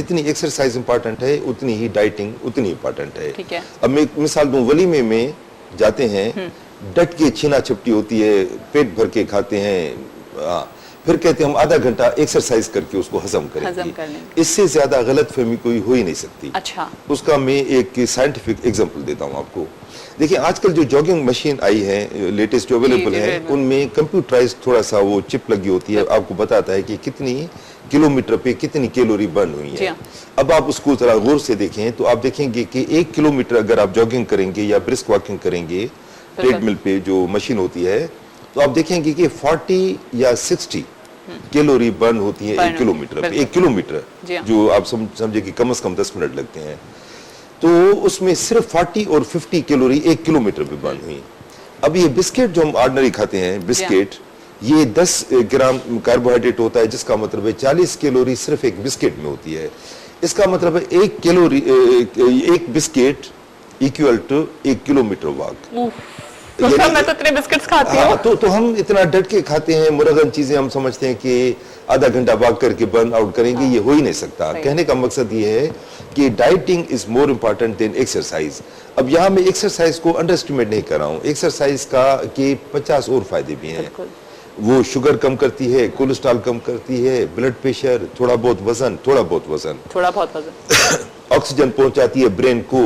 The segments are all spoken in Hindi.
जितनी एक्सरसाइज इंपॉर्टेंट है उतनी ही डाइटिंग उतनी इंपॉर्टेंट है। ठीक है। अब मैं एक मिसाल दूं, वलीमे में जाते हैं, डट के छीना छपटी होती है, पेट भर के खाते हैं, फिर कहते हैं हम आधा घंटा एक्सरसाइज करके उसको हजम करेंगे। इससे ज्यादा गलत फहमी कोई हो ही नहीं सकती। अच्छा। उसका मैं एक साइंटिफिक एग्जांपल देता हूं आपको। देखिए आजकल जो जॉगिंग मशीन आई है लेटेस्ट जो अवेलेबल है, उनमें कंप्यूटराइज थोड़ा सा वो चिप लगी होती है, आपको बताता है कि कितनी किलोमीटर पे कितनी कैलोरी बर्न हुई है। अब आप उसको जरा गौर से देखें तो आप देखेंगे कि 1 किलोमीटर अगर आप जॉगिंग करेंगे या ब्रिस्क वॉकिंग करेंगे ट्रेडमिल पे जो मशीन होती है, तो आप देखेंगे कि 40 या 60 कैलोरी बर्न होती है 1 किलोमीटर पे। 1 किलोमीटर जो आप समझे कि कम से कम 10 मिनट लगते हैं, तो उसमें सिर्फ 40 और 50 कैलोरी 1 किलोमीटर पे बर्न हुई। अब ये बिस्किट जो हम ऑर्डिनरी खाते हैं, बिस्किट, ये 10 ग्राम कार्बोहाइड्रेट होता है, जिसका मतलब है 40 कैलोरी सिर्फ एक बिस्किट में होती है। इसका मतलब है 1 biscuit equal to 1 kilometre walk. तो मैं तो इतने बिस्किट्स खाती हूं। तो हम इतना डट के खाते हैं, मुरगन चीजें हम समझते हैं कि आधा घंटा वॉक करके बर्न आउट करेंगे। ये हो ही नहीं सकता। कहने का मकसद ये है कि dieting is more important then exercise. अब यहाँ मैं एक्सरसाइज को अंडर एस्टिमेट नहीं कर रहा हूँ। एक्सरसाइज का के 50 और फायदे भी हैं। वो शुगर कम करती है, कोलेस्ट्रॉल कम करती है, ब्लड प्रेशर, थोड़ा बहुत वजन ऑक्सीजन पहुंचाती है ब्रेन को,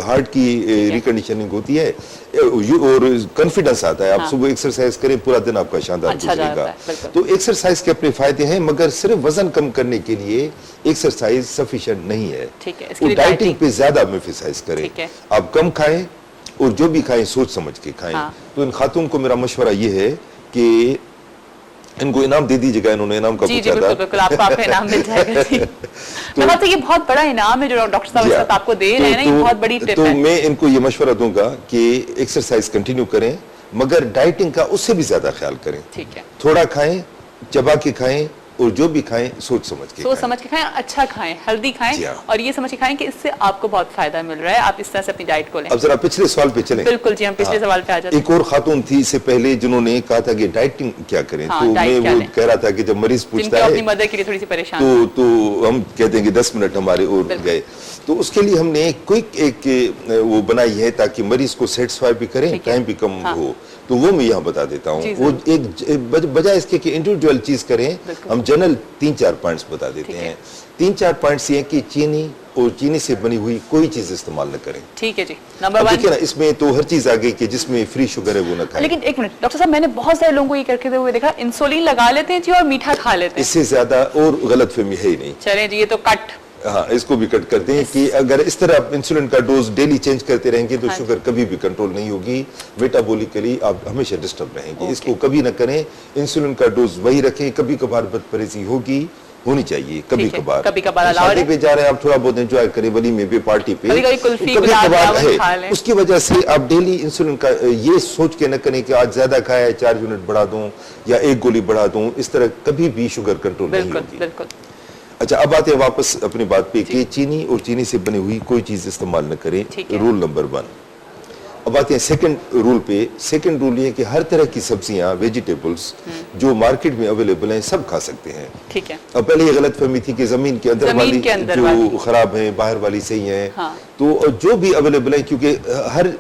हार्ट की रिकंडीशनिंग होती है और कॉन्फिडेंस आता है। आप सुबह एक्सरसाइज करें, पूरा दिन आपका शानदार गुजरेगा। तो एक्सरसाइज के अपने फायदे हैं, मगर सिर्फ वजन कम करने के लिए एक्सरसाइज सफिशिएंट नहीं है। तो डाइटिंग पे ज्यादा एम्फसाइज करें। आप कम खाएं और जो भी खाएं सोच समझ के खाएं। तो इन खातून को मेरा मशवरा ये है कि इनको इनाम दे दीजिएगा। इन्होंने इनाम का पूछा था। बिल्कुल आपको इनाम मिल जाएगा। मैं बात ये बहुत बड़ा इनाम है जो डॉक्टर साहब इस वक्त आपको दे रहे हैं ना, ये बहुत बड़ी टिप है। तो मैं इनको ये मशवरा दूंगा कि एक्सरसाइज कंटिन्यू करें, मगर डाइटिंग का उससे भी ज्यादा ख्याल करें। ठीक है। थोड़ा खाएं, चबा के खाएं, और जो भी खाएं सोच समझ के खाएं, अच्छा खाएं, हेल्दी खाएं, और ये समझ के खाएं कि इससे आपको बहुत फायदा मिल रहा है। आप इस तरह से अपनी डाइट को लें। अब जरा पिछले सवाल पे चलें। बिल्कुल जी, हम पिछले सवाल पे आ जाते हैं। एक और खातून थी इससे पहले जिन्होंने कहा था कि डाइटिंग क्या करें। तो मैं वो कह रहा था कि जब मरीज पूछता है, अपनी मदर के लिए थोड़ी सी परेशान, तो हम कहते हैं कि 10 मिनट हमारे और गए। तो उसके लिए हमने क्विक एक वो बनाई है ताकि मरीज को सेटिस्फाई भी करें, टाइम भी कम हो। तो वो मैं यहाँ बता देता हूँ। वो एक बजाय इसके कि इंडिविजुअल चीज करें, हम जनरल 3-4 पॉइंट्स बता देते हैं। 3-4 पॉइंट्स ये कि चीनी और चीनी से बनी हुई कोई चीज इस्तेमाल न करें। ठीक है जी। नंबर 1 देखिए ना, इसमें तो हर चीज आ गई कि जिसमें फ्री शुगर है वो न खाएं। लेकिन एक मिनट डॉक्टर साहब, मैंने बहुत सारे लोगों को ये करके हुए देखा, इंसुलिन लगा लेते हैं जी और मीठा खा लेते हैं। इससे ज्यादा और गलतफहमी है ही नहीं। चलें जी, ये तो कट। हाँ, इसको भी कट करते हैं कि अगर इस तरह इंसुलिन का डोज डेली चेंज करते रहेंगे तो शुगर कभी भी कंट्रोल नहीं होगी। मेटाबॉलिकली आप हमेशा डिस्टर्ब रहेंगे। इसको कभी ना करें। इंसुलिन का डोज वही रखें। कभी कभार बदपरहेजी होनी चाहिए, कभी कभार शादी पे जा रहे हैं आप, थोड़ा बहुत एंजॉय करें, वलीमे पे, पार्टी पे, कभी कभार है। उसकी वजह से आप डेली इंसुलिन का ये सोच के न करें कि आज ज्यादा खाया है 4 यूनिट बढ़ा दूं या 1 गोली बढ़ा दूं। इस तरह कभी भी शुगर कंट्रोल नहीं होगी। अच्छा, अब आते हैं वापस अपनी बात पे कि चीनी और चीनी से बनी हुई कोई चीज इस्तेमाल न करें। Rule number 1। अब आते हैं सेकंड रूल पे। सेकंड रूल ये है कि हर तरह की सब्जियां, वेजिटेबल्स जो मार्केट में अवेलेबल हैं सब खा सकते हैं। ठीक है। अब पहले ये गलतफहमी थी कि जमीन के अंदर वाली जो खराब है, बाहर वाली सही है। हाँ। तो जो भी अवेलेबल है, क्योंकि हर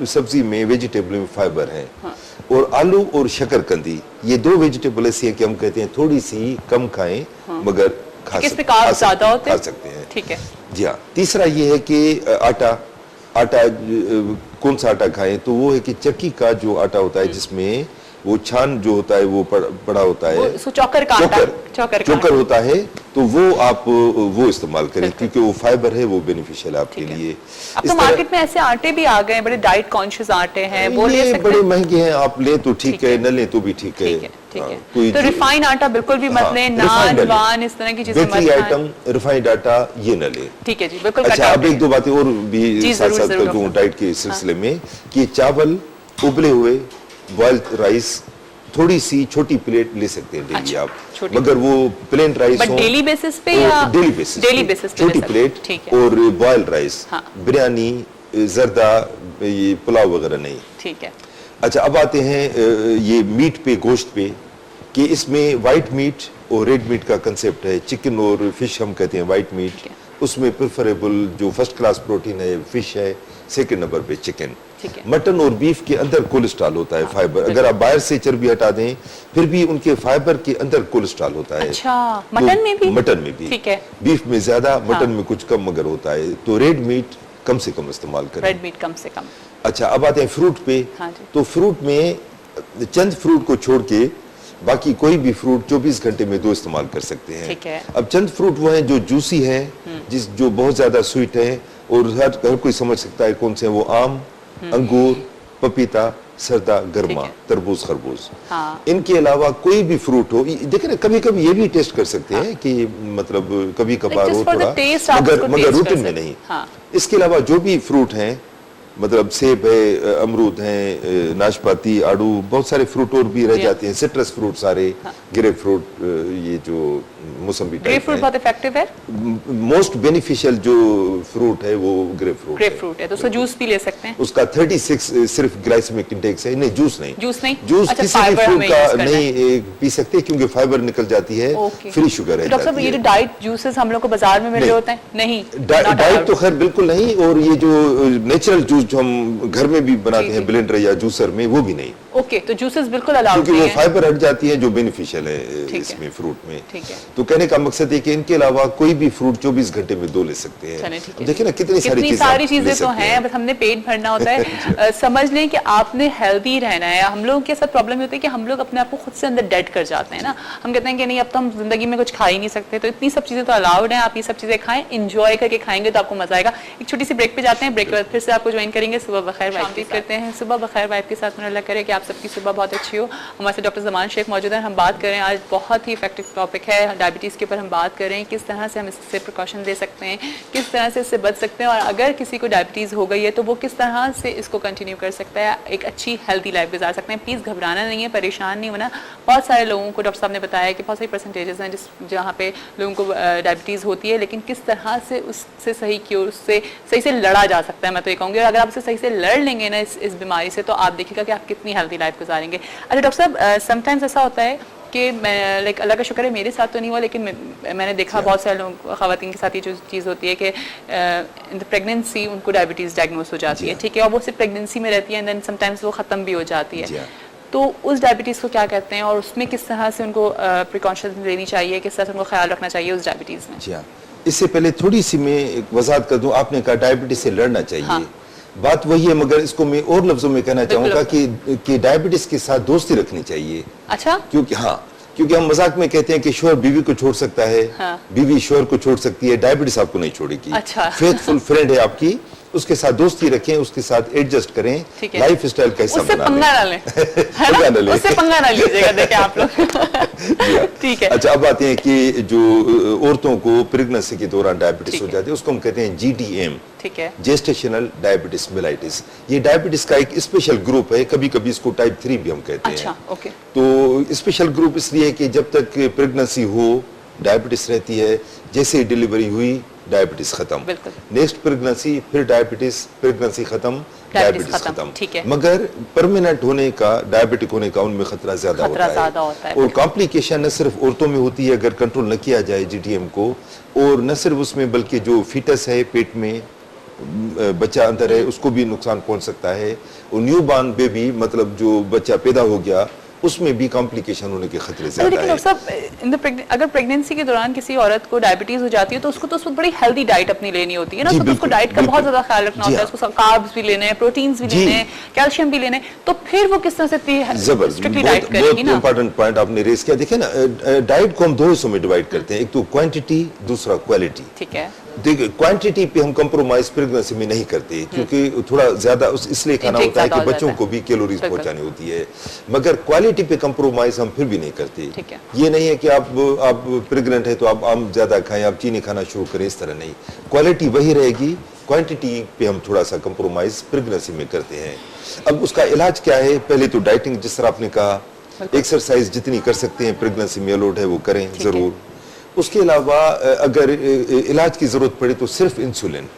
सब्जी में, वेजिटेबल में फाइबर है। हाँ। और आलू और शकरकंदी, ये 2 वेजिटेबल ऐसी है कि हम कहते हैं थोड़ी सी कम खाएं, मगर खा सकते हैं। ठीक है जी हाँ। तीसरा ये है कि आटा कौन सा आटा खाएं, तो वो है कि चक्की का जो आटा होता है जिसमें वो छान जो होता है वो बड़ा होता है, चोकर होता है, तो वो आप वो इस्तेमाल करें क्योंकि वो फाइबर है, वो बेनिफिशियल है आपके लिए। अब तो मार्केट में ऐसे आटे भी आ गए, बड़े डाइट कॉन्शियस आटे हैं, वो ले सकते हैं। बड़े महंगे हैं, आप ले तो ठीक है, न ले तो भी ठीक है। तो रिफाइंड आटा बिल्कुल भी मत लें, नान वान इस तरह की चीजें मत खाएं। आइटम रिफाइंड आटा ये न ले। ठीक है जी, बिल्कुल। अच्छा, अब 1-2 बातें और भी साथ साथ कर दूं डाइट के सिलसिले में कि चावल, उबले हुए, बॉइल्ड राइस, थोड़ी सी छोटी प्लेट ले सकते हैं डेली आप, मगर वो प्लेन राइस हो डेली बेसिस पे या डेली बेसिस छोटी प्लेट और बॉइल्ड राइस। बिरयानी, जर्दा, ये पुलाव वगैरह नहीं। ठीक है। अच्छा, अब आते हैं ये मीट पे, गोश्त पे कि इसमें वाइट मीट और रेड मीट का कंसेप्ट है। चिकन और फिश हम कहते हैं वाइट मीट, उसमें प्रेफरेबल जो फर्स्ट क्लास प्रोटीन है फिश है, सेकंड नंबर पे चिकन। मटन और बीफ के अंदर कोलेस्ट्रॉल होता है, फाइबर। अगर आप बाहर से चर्बी हटा दें फिर भी उनके फाइबर के अंदर कोलेस्ट्रॉल होता है। अच्छा, मटन में भी? मटन में भी, ठीक है। बीफ में ज्यादा, मटन में कुछ कम मगर होता है। तो रेड मीट कम से कम इस्तेमाल करें। रेड मीट कम से कम। अच्छा, अब आते हैं फ्रूट पे। तो फ्रूट में चंद फ्रूट को छोड़ के बाकी कोई भी फ्रूट 24 घंटे में 2 इस्तेमाल कर सकते हैं। ठीक है। अब चंद फ्रूट वो हैं जो जूसी हैं, जो बहुत ज्यादा स्वीट है और हर कोई समझ सकता है कौन से हैं वो। आम, अंगूर, पपीता, सरदा, गर्मा, तरबूज, खरबूज। इनके अलावा कोई भी फ्रूट हो, देखिए ना कभी कभी ये भी टेस्ट कर सकते हैं कि मतलब कभी कभार हो थोड़ा, मगर रूटीन में नहीं। इसके अलावा जो भी फ्रूट हैं, मतलब सेब है, अमरूद है, नाशपाती, आड़ू, बहुत सारे फ्रूट और भी रह जाते हैं, सिट्रस फ्रूट सारे, ग्रेप फ्रूट, ये जो मौसमी टाइप फ्रूट बहुत इफेक्टिव है। मोस्ट बेनिफिशियल जो फ्रूट है वो ग्रेप फ्रूट है। तो उसका जूस भी ले सकते हैं। उसका 36 सिर्फ ग्लाइसेमिक इंडेक्स है। नहीं, जूस नहीं, जूस किसी भी फ्रूट का नहीं पी सकते क्योंकि फाइबर निकल जाती है, फ्री शुगर है। डॉक्टर साहब, ये जो डाइट जूसेस हम लोग को बाजार में मिल रहे होते हैं, नहीं डाइट तो खैर बिल्कुल नहीं, और ये जो नेचुरल जूस जो हम घर में भी बनाते हैं ब्लेंडर या जूसर में, वो भी नहीं। ओके, तो जूसेस बिल्कुल अलाउड क्योंकि वो फाइबर हट जाती है जो बेनिफिशियल है इसमें फ्रूट में। तो कहने का मकसद है कि इनके अलावा कोई भी फ्रूट 24 घंटे में 2 ले सकते हैं। देखिए ना कितनी सारी चीजें तो हैं, बस हमने पेट भरना होता है। समझ लें कि आपने हेल्दी रहना है। हम लोगों के साथ प्रॉब्लम होती है कि हम लोग अपने आप को खुद से अंदर डेड कर जाते हैं ना। हम कहते हैं कि नहीं, अब तो हम जिंदगी में कुछ खा ही नहीं सकते। तो इतनी सब चीजें तो अलाउड है, आप ये सब चीजें खाएं, एंजॉय करके खाएंगे तो आपको मजा आएगा। एक छोटी सी ब्रेक पे जाते हैं, ब्रेक के बाद फिर से आपको ज्वाइन करेंगे सुबह बखैर वाइफ करते हैं। सुबह बखैर वाइफ के साथ अल्लाह करे कि आप सबकी सुबह बहुत अच्छी हो। हमारे साथ डॉक्टर ज़मान शेख मौजूद हैं। हम बात करें आज बहुत ही इफेक्टिव टॉपिक है डायबिटीज़ के ऊपर। हम बात करें किस तरह से हम इससे प्रिकॉशन ले सकते हैं, किस तरह से इससे बच सकते हैं, और अगर किसी को डायबिटीज़ हो गई है तो वो किस तरह से इसको कंटिन्यू कर सकता है, एक अच्छी हेल्दी लाइफ गुजार सकते हैं। प्लीज़ घबराना नहीं है, परेशान नहीं होना। बहुत सारे लोगों को डॉक्टर साहब ने बताया कि बहुत सारी परसेंटेजेस हैं जहाँ पे लोगों को डायबिटीज़ होती है, लेकिन किस तरह से उससे सही क्योर, उससे सही से लड़ा जा सकता है, मैं तो ये कहूँगी। और अगर आप उससे सही से लड़ लेंगे ना इस बीमारी से, तो आप देखिएगा कि आप कितनी हेल्दी लाइफ गुजारेंगे। अच्छा डॉक्टर साहब, समटाइम्स ऐसा होता है कि मैं लाइक अल्लाह का शुक्र है मेरे साथ तो नहीं हुआ, लेकिन मैंने देखा बहुत सारे लोगों ख़वातीन के साथ ये जो चीज़ होती है कि इन द प्रेगनेंसी उनको डायबिटीज़ डायग्नोस हो जाती है, ठीक है, और वो सिर्फ प्रेगनेंसी में रहती है, एंड देन समटाइम्स वो ख़त्म भी हो जाती है। तो उस डायबिटीज़ को क्या कहते हैं, और उसमें किस तरह से उनको प्रिकॉशन लेनी चाहिए, किस तरह से उनको ख्याल रखना चाहिए उस डायबिटीज़ में? जी हाँ, इससे पहले थोड़ी सी मैं एक वजाहत कर दूँ। आपने कहा डायबिटीज़ से लड़ना चाहिए, बात वही है, मगर इसको मैं और लफ्जों में कहना चाहूंगा कि डायबिटीज के साथ दोस्ती रखनी चाहिए। अच्छा, क्योंकि हम मजाक में कहते हैं कि शोहर बीवी को छोड़ सकता है, बीवी शोहर को छोड़ सकती है, डायबिटीज आपको नहीं छोड़ेगी। अच्छा। फेथफुल फ्रेंड है आपकी, उसके साथ दोस्ती रखें, उसके साथ एडजस्ट करें, लाइफ स्टाइल का हिस्सा बना लें। उससे पंगा ना लीजिएगा, देखिए आप लोग। ठीक है। अच्छा, अब बात है कि जो औरतों को प्रेगनेंसी के दौरान डायबिटीज हो जाती है, उसको हम कहते हैं GDM, ठीक है, जेस्टेशनल डायबिटीज मेलाइटिस। ये डायबिटीज का एक स्पेशल ग्रुप है, कभी कभी इसको टाइप 3 भी हम कहते हैं। अच्छा, ओके। तो स्पेशल ग्रुप इसलिए कि जब तक प्रेगनेंसी हो डायबिटीज रहती है, जैसे डिलीवरी हुई डायबिटीज खत्म, नेक्स्ट प्रेगनेंसी फिर डायबिटीज, प्रेगनेंसी खत्म, डायबिटीज खत्म। मगर परमानेंट होने का, डायबिटिक होने का उनमें खतरा ज्यादा होता है। और कॉम्प्लिकेशन न सिर्फ औरतों में होती है अगर कंट्रोल न किया जाए GDM को, और न सिर्फ उसमें बल्कि जो फीटस है, पेट में बच्चा अंदर है, उसको भी नुकसान पहुंच सकता है। और न्यू बॉर्न बेबी, मतलब जो बच्चा पैदा हो गया, उसमें भी कॉम्प्लिकेशन होने के खतरे ज्यादा है। अगर प्रेगनेंसी के दौरान किसी औरत को डायबिटीज हो जाती है तो उसको तो उसको बड़ी हेल्दी डाइट अपनी लेनी होती है ना, तो उसको डाइट का बहुत ज्यादा ख्याल रखना होता है, उसको कार्ब्स भी लेने हैं, प्रोटीन्स भी लेने हैं, कैल्शियम भी लेने हैं, तो फिर वो किस तरह से स्ट्रिक्टली डाइट करेगी ना। इंपॉर्टेंट पॉइंट आपने रेज किया। देखिए ना, डाइट को हम 2 हिस्सों में डिवाइड करते हैं, एक तो क्वांटिटी, दूसरा क्वालिटी। ठीक है। देखिए, क्वांटिटी पे हम कंप्रोमाइज प्रेगनेंसी में नहीं करते, क्योंकि थोड़ा ज्यादा इसलिए खाना होता है कि बच्चों को भी कैलोरीज पहुंचानी होती है, मगर क्वालिटी पे कंप्रोमाइज हम फिर भी नहीं करते। ये नहीं है कि आप प्रेग्नेंट है तो आप आम ज्यादा खाएं, आप चीनी खाना शुरू करें, इस तरह नहीं। क्वालिटी वही रहेगी, क्वांटिटी पे हम थोड़ा सा कंप्रोमाइज प्रेगनेंसी में करते हैं। अब उसका इलाज क्या है? पहले तो डाइटिंग, जिस तरह आपने कहा, एक्सरसाइज जितनी कर सकते हैं प्रेगनेंसी में अलाउड है वो करें जरूर। उसके अलावा अगर इलाज की जरूरत पड़े तो सिर्फ इंसुलिन।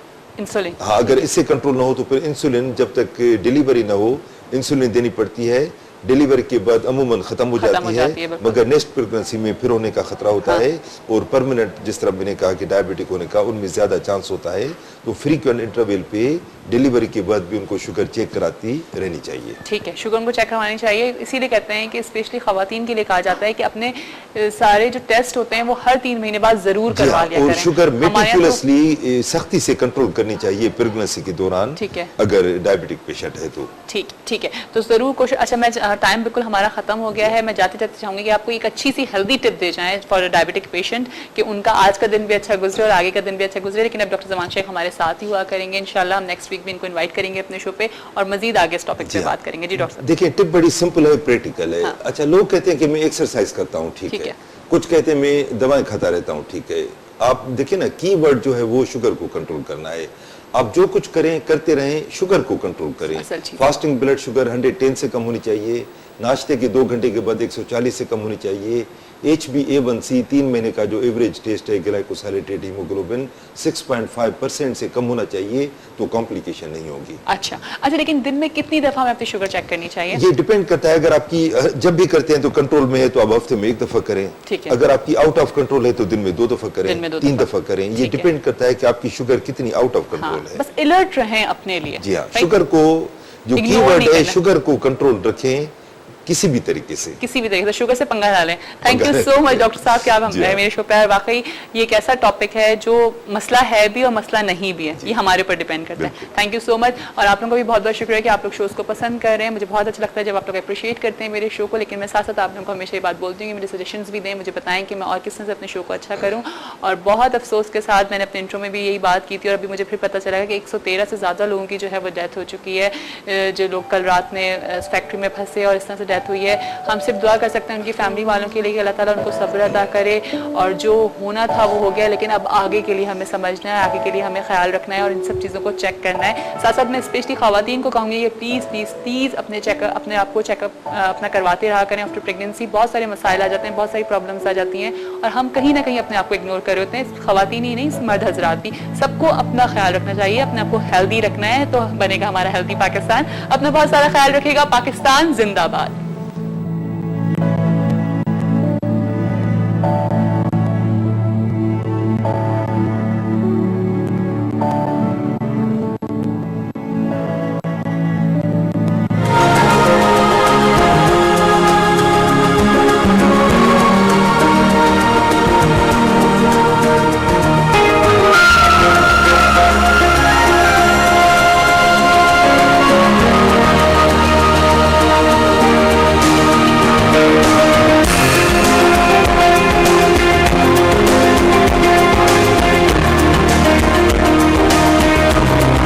हाँ, अगर इससे कंट्रोल ना हो तो फिर इंसुलिन, जब तक डिलीवरी ना हो इंसुलिन देनी पड़ती है, डिलीवरी के बाद अमूमन खत्म हो जाती है, मगर नेक्स्ट प्रेगनेंसी में फिर होने का खतरा होता है, और परमानेंट जिस तरह मैंने कहा कि डायबिटिक होने का उनमें ज्यादा चांस होता है। तो फ्रीक्वेंट इंटरवल पे डिलीवरी के बाद भी उनको शुगर चेक कराती रहनी चाहिए। ठीक है, शुगर उनको चेक करवानी चाहिए। इसीलिए कहते हैं कि स्पेशली खवातीन के लिए कहा जाता है कि अपने सारे जो टेस्ट होते हैं वो हर 3 महीने बाद जरूर करवा लिया करें। और शुगर मेटिकुलसली सख्ती से कंट्रोल करनी चाहिए प्रेगनेंसी के दौरान, ठीक है, अगर डायबिटिक पेशेंट है तो। ठीक है, तो जरूर कोशिश। अच्छा, मैं टाइम बिल्कुल हमारा खत्म हो गया है। मैं जाते जाते चाहूंगी कि आपको एक अच्छी सी हेल्दी टिप दे जाएं फॉर डायबिटिक पेशेंट कि उनका आज का दिन भी अच्छा गुजरे और आगे का दिन भी अच्छा गुजरे। लेकिन अब डॉक्टर ज़मान शेख हमारे साथ ही हुआ करेंगे, इंशाल्लाह हम नेक्स्ट वीक भी इनको इन्वाइट करेंगे अपने शो पे और मजीद आगे इस टॉपिक पे बात करेंगे। जी डॉक्टर। देखिए, टिप बड़ी सिंपल है, प्रैक्टिकल है। अच्छा, लोग कहते हैं कि मैं एक्सरसाइज करता हूँ, ठीक है, कुछ कहते हैं मैं दवाएं खाता रहता हूँ, ठीक है। आप देखिए ना, कीवर्ड जो है वो शुगर को कंट्रोल करना है। आप जो कुछ करें करते रहें, शुगर को कंट्रोल करें। फास्टिंग ब्लड शुगर 110 से कम होनी चाहिए, नाश्ते के 2 घंटे के बाद 140 से कम होनी चाहिए। HbA1c 3 महीने का जो एवरेज टेस्ट है ग्लाइकोसाइलेटेड हीमोग्लोबिन 6.5% से कम होना चाहिए, तो कॉम्प्लिकेशन नहीं होगी। अच्छा, लेकिन दिन में कितनी दफा हमें अपनी शुगर चेक करनी चाहिए? ये डिपेंड करता है। अगर आपकी जब भी करते हैं तो कंट्रोल में है तो आप हफ्ते में 1 दफा करें, अगर आपकी आउट ऑफ कंट्रोल है तो दिन में 2 दफा करें, 3 दफा करें। ये डिपेंड करता है कि आपकी शुगर कितनी आउट ऑफ कंट्रोल है। बस अलर्ट रहें अपने लिए। जी हाँ, शुगर को, जो कीवर्ड है, शुगर को कंट्रोल रखें किसी भी तरीके से शुगर से पंगा ना लें। Thank you so much doctor साहब कि आप मेरे शो पे आए। वाकई ये एक ऐसा टॉपिक है जो मसला है भी और मसला नहीं भी है, ये हमारे ऊपर डिपेंड करता है। Thank you so much. और आप लोगों को भी बहुत बहुत शुक्रिया कि आप लोग शोज को पसंद कर रहे हैं। मुझे बहुत अच्छा लगता है जब आप लोग अप्रिशिएट करते हैं मेरे शो को। लेकिन मैं साथ साथ आप लोगों को हमेशा ये बात बोलती हूँ कि मुझे सजेशंस भी दें, मुझे बताएं कि मैं और किस तरह से अपने शो को अच्छा करूँ। और बहुत अफसोस के साथ मैंने अपने इंट्रो में भी यही बात की थी और अभी मुझे फिर पता चला कि 113 से ज़्यादा लोगों की जो है वो डेथ हो चुकी है, जो लोग कल रात में फैक्ट्री में फंसे और इस तरह से डेथ हुई है। हम सिर्फ दुआ कर सकते हैं उनकी फैमिली वालों के लिए कि अल्लाह ताला उनको सब्र अदा करे, और जो होना था वो हो गया, लेकिन अब आगे के लिए हमें समझना है, आगे के लिए हमें ख्याल रखना है और इन सब चीज़ों को चेक करना है। साथ साथ मैं स्पेशली खवातीन को कहूँगी कि प्लीज़ अपने आप को चेकअप अपना करवाते रहा करें। आफ्टर प्रेगनेंसी बहुत सारे मसाइल आ जाते हैं, बहुत सारी प्रॉब्लम्स आ जाती हैं और हम कहीं ना कहीं अपने आप को इग्नोर कर रहे होते हैं। खवातीन ही नहीं, मर्द हजरात भी, सबको अपना ख्याल रखना चाहिए, अपने आप को हेल्दी रखना है, तो बनेगा हमारा हेल्दी पाकिस्तान। अपना बहुत सारा ख्याल रखिएगा। पाकिस्तान जिंदाबाद।